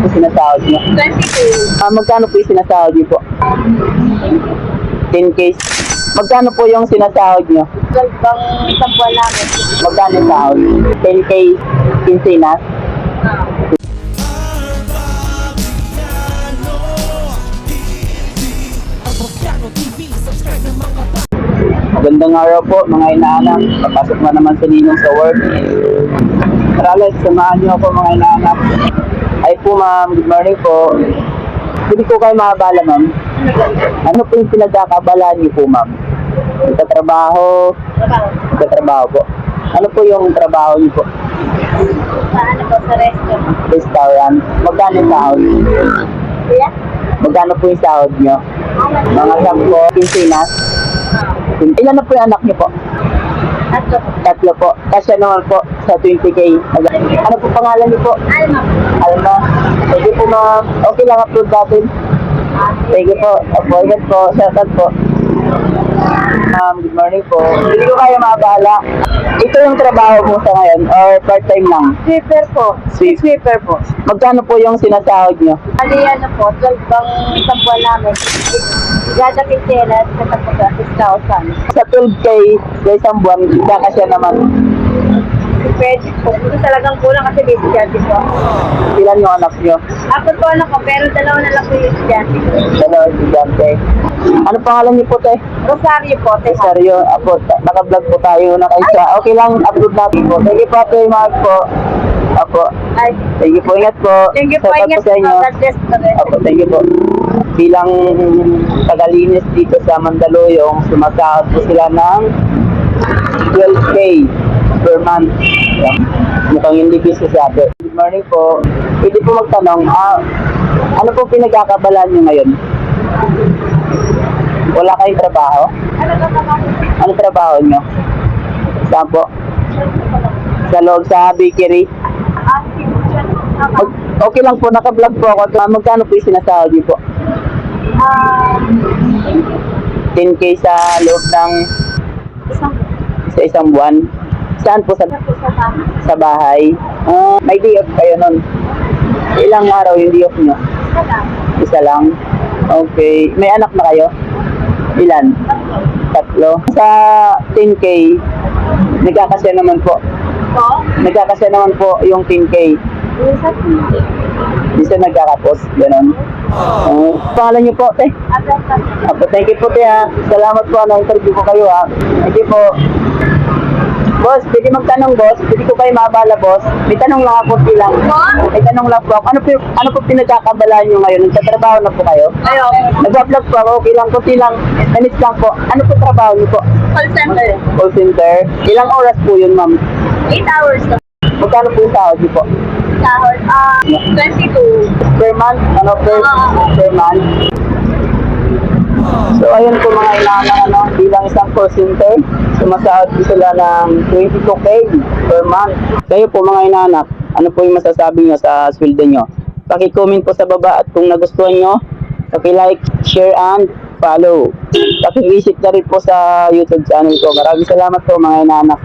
po sinasahod niyo? 22. Magkano po yung sinasahod niyo po? 10K. Magkano po yung sinasahod niyo? 12 bang isang buwan namin. Magkano yung sahod? 10K quincenas? Magandang araw po mga inaanak. Papasok na naman si Ninong sa work. Tara let's, samahan niyo ako mga inaanak. Ay po ma'am, good morning po. Hindi ko kayo makabala ma'am. Ano po yung pinagkakabalaan niyo po ma'am? Nagtatrabaho? Nagtatrabaho po. Ano po yung trabaho niyo po? Paano po sa restaurant? Restaurant. Magkano yung sahod? Kuya? Magkano po yung sahod niyo? Mga 10 quincenas? Ilan na po yung anak niyo po? Tatlo. Tatlo po. Kasya naman po sa 20K. Ano po pangalan niyo po? Alma. Alma. Sige po ma'am. Okay lang upload natin. Sige po. Appointment po. Shoutout po. Good morning po. Hindi ko kayo mabala. Ito yung trabaho mo sa ngayon or part-time lang? Sweeper po. Sweeper po. Magkano po yung sinasahod niyo? Ali ano po, 12 bang isang buwan namin. Gada Quincenas, katapos sa 6,000. Sa 12K sa isang buwan, kakasya naman. Pwede po. Ito talagang kulang kasi may estudyante po. Ilan yung anak niyo? Ako po anak ko, pero dalawa na lang po yung estudyante ko. Dalawa estudyante. Ano pangalan niyo po, te? Rosario po, te. Rosario, apo, naka-vlog po tayo na kayo sa, okay lang, upload natin po. Thank you po, Ate Mark po. Apo, Ay, thank you po, ingat po. thank you po, Shoutout ingat po sa inyo. po. God bless po. Apo, thank you po. Bilang tagalinis dito sa Mandaluyong, sumasahod po sila ng 12K per month. Mukhang hindi busy si ate. Good morning po. Pwede po magtanong, ano po pinagkakabalaan niyo ngayon? Wala kayong trabaho? Ano ba naman? Ano trabaho niyo? Saan po? Sa loob sa bakery? Okay lang po, naka-vlog po ako. Magkano po yung sinasahod niyo po? 10K sa loob ng sa isang buwan. Saan po sa bahay? May day off kayo nun. Ilang araw yung day off nyo? Isa lang. Okay. May anak na kayo? Ilan? Tatlo. Sa 10K, nagkakasya naman po. Nagkakasya naman po yung 10K. Isa nagkakapos. Ganon. Pangalan niyo po, te? Apo, thank you po, te, ha. Salamat po, na-interview ko kayo, ha. Thank you po. Boss, pwede magtanong, boss. Pwede ko kayo mabala, boss. May tanong lang ako bilang. May tanong lang po ako. Ano po pinagkakabalaan nyo ngayon? Nagtatrabaho na po kayo? Ayaw. Nag-vlog po ako. Okay lang, kunti lang. Minutes lang po. Ano po trabaho nyo po? Call center. Call center. Ilang oras po yun, ma'am? 8 hours to. Magkano po yung sahod nyo po? Sahod. 22. Per month? Ano, per month? So, ayun po mga inaanak, bilang isang call center, sumasahod po sila ng 22K per month. Kayo po mga inaanak, ano po yung masasabi nyo sa sweldo nyo? Paki-comment po sa baba at kung nagustuhan nyo, paki-like, share, and follow. Paki-visit na rin po sa YouTube channel ko. Maraming salamat po mga inaanak.